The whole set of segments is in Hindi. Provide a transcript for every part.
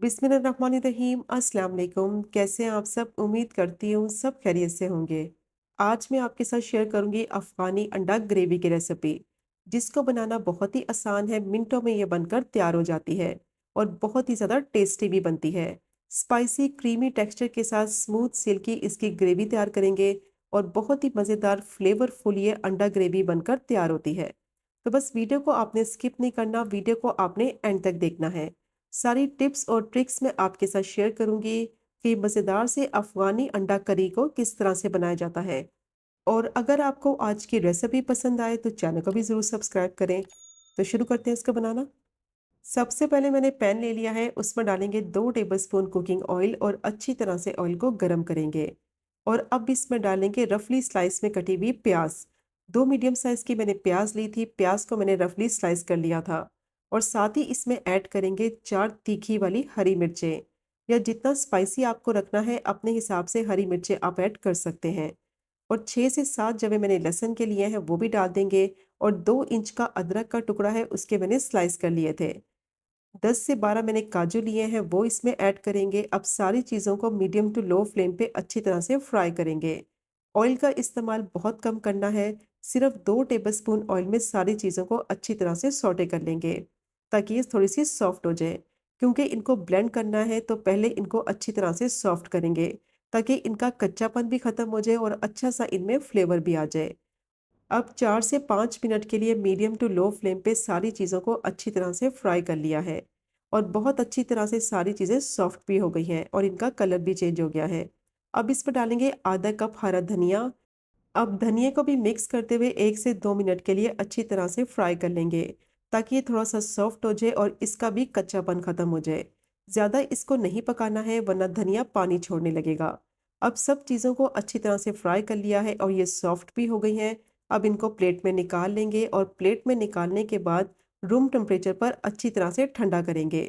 बिस्मिल्लाहिर्रहमानिर्रहीम। अस्सलाम वालेकुम। कैसे हैं आप सब? उम्मीद करती हूँ सब खैरियत से होंगे। आज मैं आपके साथ शेयर करूंगी अफ़गानी अंडा ग्रेवी की रेसिपी, जिसको बनाना बहुत ही आसान है। मिनटों में ये बनकर तैयार हो जाती है और बहुत ही ज़्यादा टेस्टी भी बनती है। स्पाइसी क्रीमी टेक्सचर के साथ स्मूथ सिल्की इसकी ग्रेवी तैयार करेंगे और बहुत ही मज़ेदार फ्लेवरफुल ये अंडा ग्रेवी बनकर तैयार होती है। तो बस वीडियो को आपने स्किप नहीं करना, वीडियो को आपने एंड तक देखना है। सारी टिप्स और ट्रिक्स मैं आपके साथ शेयर करूंगी कि मज़ेदार से अफ़गानी अंडा करी को किस तरह से बनाया जाता है। और अगर आपको आज की रेसिपी पसंद आए तो चैनल को भी ज़रूर सब्सक्राइब करें। तो शुरू करते हैं इसका बनाना। सबसे पहले मैंने पैन ले लिया है, उसमें डालेंगे 2 टेबलस्पून कुकिंग ऑयल और अच्छी तरह से ऑयल को गर्म करेंगे। और अब इसमें डालेंगे रफली स्लाइस में कटी हुई प्याज। 2 मीडियम साइज की मैंने प्याज ली थी, प्याज को मैंने रफली स्लाइस कर लिया था। और साथ ही इसमें ऐड करेंगे 4 तीखी वाली हरी मिर्चें, या जितना स्पाइसी आपको रखना है अपने हिसाब से हरी मिर्चें आप ऐड कर सकते हैं। और 6 से 7 जवे मैंने लहसुन के लिए हैं वो भी डाल देंगे। और 2 इंच का अदरक का टुकड़ा है, उसके मैंने स्लाइस कर लिए थे। 10 से 12 मैंने काजू लिए हैं वो इसमें ऐड करेंगे। अब सारी चीज़ों को मीडियम टू लो फ्लेम पे अच्छी तरह से फ्राई करेंगे। ऑयल का इस्तेमाल बहुत कम करना है। सिर्फ 2 टेबलस्पून ऑयल में सारी चीज़ों को अच्छी तरह से सौटे कर लेंगे, ताकि ये थोड़ी सी सॉफ्ट हो जाए। क्योंकि इनको ब्लेंड करना है तो पहले इनको अच्छी तरह से सॉफ्ट करेंगे, ताकि इनका कच्चापन भी खत्म हो जाए और अच्छा सा इनमें फ्लेवर भी आ जाए। अब 4 से 5 मिनट के लिए मीडियम टू लो फ्लेम पे सारी चीज़ों को अच्छी तरह से फ्राई कर लिया है। और बहुत अच्छी तरह से सारी चीज़ें सॉफ्ट भी हो गई हैं और इनका कलर भी चेंज हो गया है। अब इस पर डालेंगे आधा कप हरा धनिया। अब धनिया को भी मिक्स करते हुए 1 से 2 मिनट के लिए अच्छी तरह से फ्राई कर लेंगे, ताकि ये थोड़ा सा सॉफ्ट हो जाए और इसका भी कच्चापन खत्म हो जाए। ज़्यादा इसको नहीं पकाना है वरना धनिया पानी छोड़ने लगेगा। अब सब चीज़ों को अच्छी तरह से फ्राई कर लिया है और ये सॉफ्ट भी हो गई हैं। अब इनको प्लेट में निकाल लेंगे और प्लेट में निकालने के बाद रूम टेम्परेचर पर अच्छी तरह से ठंडा करेंगे।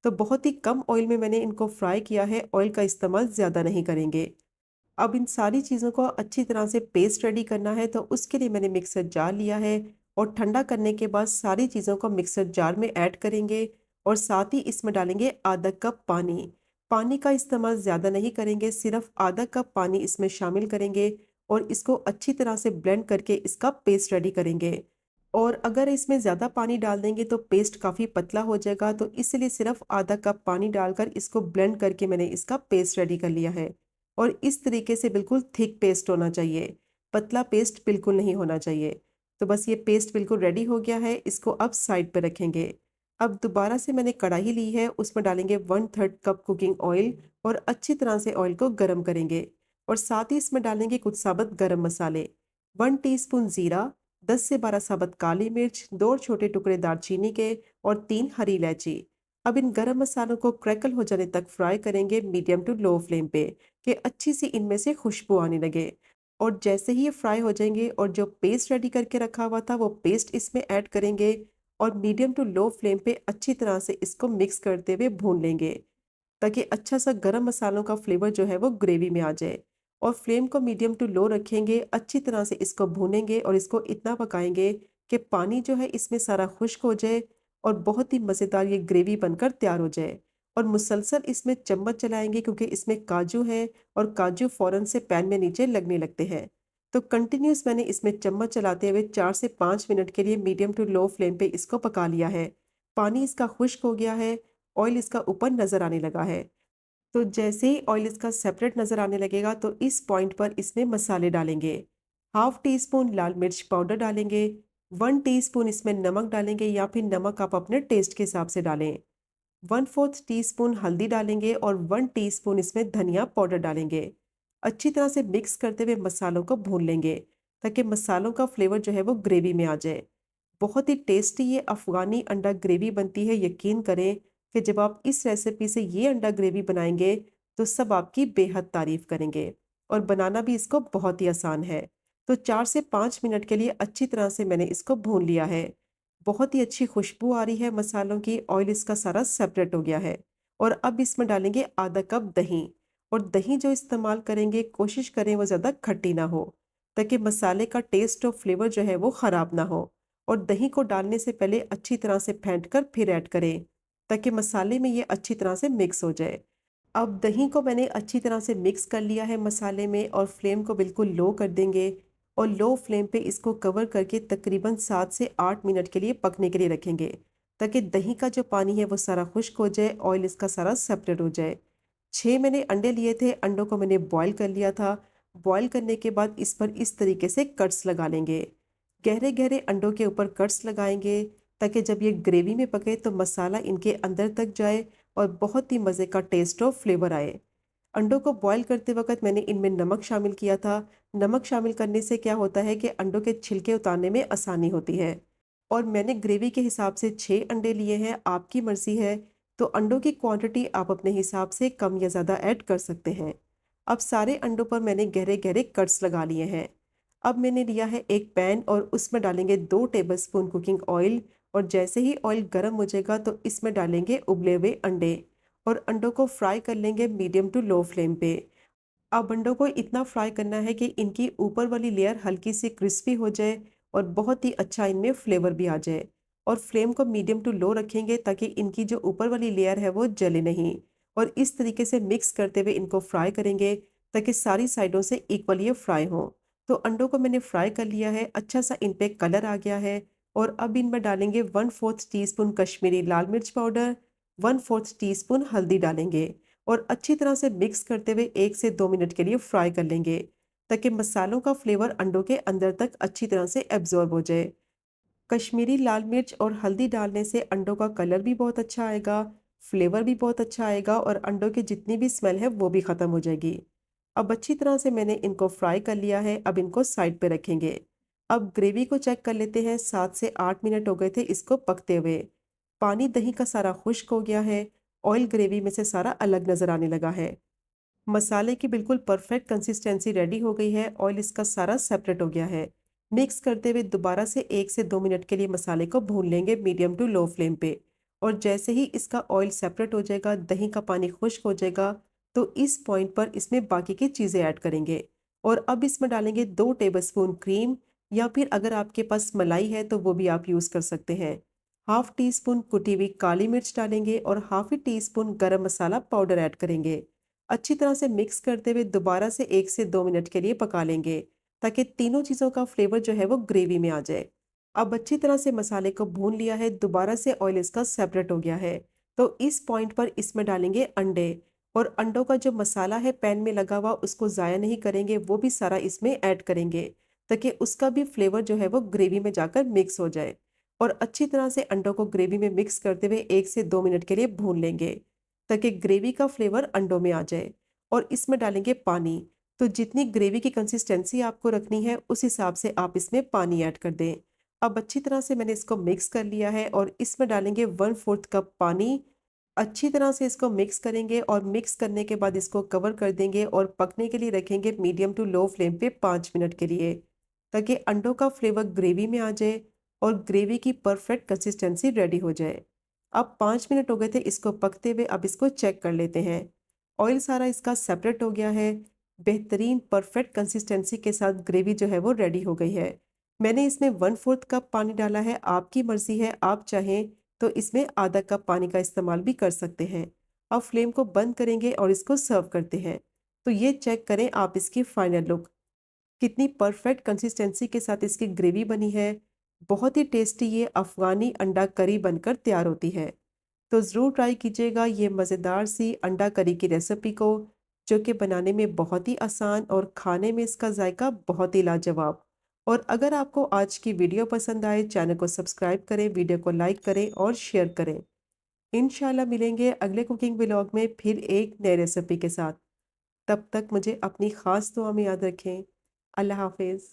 तो बहुत ही कम ऑयल में मैंने इनको फ्राई किया है, ऑयल का इस्तेमाल ज़्यादा नहीं करेंगे। अब इन सारी चीज़ों को अच्छी तरह से पेस्ट रेडी करना है, तो उसके लिए मैंने मिक्सर जार लिया है। और ठंडा करने के बाद सारी चीज़ों को मिक्सर जार में ऐड करेंगे और साथ ही इसमें डालेंगे आधा कप पानी। पानी का इस्तेमाल ज़्यादा नहीं करेंगे, सिर्फ आधा कप पानी इसमें शामिल करेंगे और इसको अच्छी तरह से ब्लेंड करके इसका पेस्ट रेडी करेंगे। और अगर इसमें ज़्यादा पानी डाल देंगे तो पेस्ट काफ़ी पतला हो जाएगा, तो इसलिए सिर्फ आधा कप पानी डालकर इसको ब्लेंड करके मैंने इसका पेस्ट रेडी कर लिया है। और इस तरीके से बिल्कुल थिक पेस्ट होना चाहिए, पतला पेस्ट बिल्कुल नहीं होना चाहिए। तो बस ये पेस्ट बिल्कुल रेडी हो गया है, इसको अब साइड पर रखेंगे। अब दोबारा से मैंने कढ़ाई ली है, उसमें डालेंगे 1/3 कप कुकिंग ऑयल और अच्छी तरह से ऑयल को गर्म करेंगे। और साथ ही इसमें डालेंगे कुछ साबुत गरम मसाले, 1 टीस्पून जीरा, 10 से 12 साबुत काली मिर्च, 2 छोटे टुकड़े दालचीनी के और 3 हरी इलायची। अब इन गरम मसालों को क्रैकल हो जाने तक फ्राई करेंगे मीडियम टू लो फ्लेम पे, कि अच्छी सी इनमें से खुशबू आने लगे। और जैसे ही ये फ्राई हो जाएंगे और जो पेस्ट रेडी करके रखा हुआ था वो पेस्ट इसमें ऐड करेंगे और मीडियम टू लो फ्लेम पे अच्छी तरह से इसको मिक्स करते हुए भून लेंगे, ताकि अच्छा सा गरम मसालों का फ्लेवर जो है वो ग्रेवी में आ जाए। और फ्लेम को मीडियम टू लो रखेंगे, अच्छी तरह से इसको भूनेंगे और इसको इतना पकाएंगे कि पानी जो है इसमें सारा खुश्क हो जाए और बहुत ही मज़ेदार ये ग्रेवी बनकर तैयार हो जाए। और मुसलसल इसमें चम्मच चलाएंगे, क्योंकि इसमें काजू है और काजू फ़ौरन से पैन में नीचे लगने लगते हैं। तो कंटिन्यूस मैंने इसमें चम्मच चलाते हुए 4 से 5 मिनट के लिए मीडियम टू लो फ्लेम पे इसको पका लिया है। पानी इसका खुश्क हो गया है, ऑयल इसका ऊपर नज़र आने लगा है। तो जैसे ही ऑयल इसका सेपरेट नज़र आने लगेगा तो इस पॉइंट पर इसमें मसाले डालेंगे। हाफ टी स्पून लाल मिर्च पाउडर डालेंगे, 1 टीस्पून इसमें नमक डालेंगे, या फिर नमक आप अपने टेस्ट के हिसाब से डालें। 1/4 टीस्पून हल्दी डालेंगे और 1 टीस्पून इसमें धनिया पाउडर डालेंगे। अच्छी तरह से मिक्स करते हुए मसालों को भून लेंगे, ताकि मसालों का फ्लेवर जो है वो ग्रेवी में आ जाए। बहुत ही टेस्टी ये अफ़गानी अंडा ग्रेवी बनती है। यकीन करें कि जब आप इस रेसिपी से ये अंडा ग्रेवी बनाएंगे तो सब आपकी बेहद तारीफ करेंगे। और बनाना भी इसको बहुत ही आसान है। तो 4 से 5 मिनट के लिए अच्छी तरह से मैंने इसको भून लिया है। बहुत ही अच्छी खुशबू आ रही है मसालों की, ऑयल इसका सारा सेपरेट हो गया है। और अब इसमें डालेंगे आधा कप दही। और दही जो इस्तेमाल करेंगे कोशिश करें वो ज़्यादा खट्टी ना हो, ताकि मसाले का टेस्ट और फ्लेवर जो है वो ख़राब ना हो। और दही को डालने से पहले अच्छी तरह से फेंट कर फिर ऐड करें। ताकि मसाले में ये अच्छी तरह से मिक्स हो जाए। अब दही को मैंने अच्छी तरह से मिक्स कर लिया है मसाले में और फ्लेम को बिल्कुल लो कर देंगे और लो फ्लेम पे इसको कवर करके तकरीबन 7 से 8 मिनट के लिए पकने के लिए रखेंगे, ताकि दही का जो पानी है वो सारा खुश्क हो जाए, ऑयल इसका सारा सेपरेट हो जाए। 6 मैंने अंडे लिए थे, अंडों को मैंने बॉईल कर लिया था। बॉईल करने के बाद इस पर इस तरीके से कट्स लगा लेंगे। गहरे गहरे अंडों के ऊपर कट्स लगाएंगे, ताकि जब ये ग्रेवी में पके तो मसाला इनके अंदर तक जाए और बहुत ही मज़े का टेस्ट और फ्लेवर आए। अंडों को बॉईल करते वक़्त मैंने इनमें नमक शामिल किया था। नमक शामिल करने से क्या होता है कि अंडों के छिलके उतारने में आसानी होती है। और मैंने ग्रेवी के हिसाब से 6 अंडे लिए हैं, आपकी मर्ज़ी है, तो अंडों की क्वांटिटी आप अपने हिसाब से कम या ज़्यादा ऐड कर सकते हैं। अब सारे अंडों पर मैंने गहरे-गहरे कट्स लगा लिए हैं। अब मैंने लिया है एक पैन और उसमें डालेंगे 2 टेबलस्पून कुकिंग ऑयल और जैसे ही ऑयल गर्म हो जाएगा तो इसमें डालेंगे उबले हुए अंडे और अंडों को फ्राई कर लेंगे मीडियम टू लो फ्लेम पे। अब अंडों को इतना फ्राई करना है कि इनकी ऊपर वाली लेयर हल्की सी क्रिस्पी हो जाए और बहुत ही अच्छा इनमें फ्लेवर भी आ जाए। और फ्लेम को मीडियम टू लो रखेंगे ताकि इनकी जो ऊपर वाली लेयर है वो जले नहीं। और इस तरीके से मिक्स करते हुए इनको फ्राई करेंगे ताकि सारी साइडों से इक्वली ये फ्राई हो। तो अंडों को मैंने फ्राई कर लिया है, अच्छा सा इन पे कलर आ गया है। और अब इनमें डालेंगे 1/4 टीस्पून कश्मीरी लाल मिर्च पाउडर, 1/4 टीस्पून हल्दी डालेंगे और अच्छी तरह से मिक्स करते हुए 1 से 2 मिनट के लिए फ्राई कर लेंगे, ताकि मसालों का फ्लेवर अंडों के अंदर तक अच्छी तरह से एब्जॉर्ब हो जाए। कश्मीरी लाल मिर्च और हल्दी डालने से अंडों का कलर भी बहुत अच्छा आएगा, फ्लेवर भी बहुत अच्छा आएगा और अंडों की जितनी भी स्मेल है वो भी ख़त्म हो जाएगी। अब अच्छी तरह से मैंने इनको फ्राई कर लिया है, अब इनको साइड पे रखेंगे। अब ग्रेवी को चेक कर लेते हैं, 7 से 8 मिनट हो गए थे इसको पकते हुए। पानी दही का सारा खुश्क हो गया है, ऑयल ग्रेवी में से सारा अलग नज़र आने लगा है। मसाले की बिल्कुल परफेक्ट कंसिस्टेंसी रेडी हो गई है, ऑयल इसका सारा सेपरेट हो गया है। मिक्स करते हुए दोबारा से 1 से 2 मिनट के लिए मसाले को भून लेंगे मीडियम टू लो फ्लेम पे। और जैसे ही इसका ऑयल सेपरेट हो जाएगा, दही का पानी खुश्क हो जाएगा, तो इस पॉइंट पर इसमें बाकी की चीज़ें ऐड करेंगे। और अब इसमें डालेंगे 2 टेबलस्पून क्रीम, या फिर अगर आपके पास मलाई है तो वो भी आप यूज़ कर सकते हैं। हाफ टी स्पून कुटी हुई काली मिर्च डालेंगे और हाफ टी स्पून गरम मसाला पाउडर ऐड करेंगे। अच्छी तरह से मिक्स करते हुए दोबारा से 1 से 2 मिनट के लिए पका लेंगे, ताकि तीनों चीज़ों का फ्लेवर जो है वो ग्रेवी में आ जाए। अब अच्छी तरह से मसाले को भून लिया है, दोबारा से ऑयल इसका सेपरेट हो गया है। तो इस पॉइंट पर इसमें डालेंगे अंडे और अंडों का जो मसाला है पैन में लगा हुआ उसको ज़ाया नहीं करेंगे, वो भी सारा इसमें ऐड करेंगे, ताकि उसका भी फ्लेवर जो है वो ग्रेवी में जाकर मिक्स हो जाए। और अच्छी तरह से अंडों को ग्रेवी में मिक्स करते हुए 1 से 2 मिनट के लिए भून लेंगे, ताकि ग्रेवी का फ्लेवर अंडों में आ जाए। और इसमें डालेंगे पानी। तो जितनी ग्रेवी की कंसिस्टेंसी आपको रखनी है उस हिसाब से आप इसमें पानी ऐड कर दें। अब अच्छी तरह से मैंने इसको मिक्स कर लिया है और इसमें डालेंगे 1/4 कप पानी। अच्छी तरह से इसको मिक्स करेंगे और मिक्स करने के बाद इसको कवर कर देंगे और पकने के लिए रखेंगे मीडियम टू लो फ्लेम पे 5 मिनट के लिए, ताकि अंडों का फ्लेवर ग्रेवी में आ जाए और ग्रेवी की परफेक्ट कंसिस्टेंसी रेडी हो जाए। अब 5 मिनट हो गए थे इसको पकते हुए, अब इसको चेक कर लेते हैं। ऑयल सारा इसका सेपरेट हो गया है, बेहतरीन परफेक्ट कंसिस्टेंसी के साथ ग्रेवी जो है वो रेडी हो गई है। मैंने इसमें 1/4 कप पानी डाला है, आपकी मर्ज़ी है, आप चाहें तो इसमें आधा कप पानी का इस्तेमाल भी कर सकते हैं। अब फ्लेम को बंद करेंगे और इसको सर्व करते हैं। तो ये चेक करें आप इसकी फाइनल लुक, कितनी परफेक्ट कंसिस्टेंसी के साथ इसकी ग्रेवी बनी है। बहुत ही टेस्टी ये अफ़गानी अंडा करी बनकर तैयार होती है। तो ज़रूर ट्राई कीजिएगा ये मज़ेदार सी अंडा करी की रेसिपी को, जो कि बनाने में बहुत ही आसान और खाने में इसका जायका बहुत ही लाजवाब। और अगर आपको आज की वीडियो पसंद आए, चैनल को सब्सक्राइब करें, वीडियो को लाइक करें और शेयर करें। इंशाल्लाह मिलेंगे अगले कुकिंग व्लॉग में फिर एक नई रेसिपी के साथ। तब तक मुझे अपनी ख़ास दुआ में याद रखें। अल्लाह हाफ़िज़।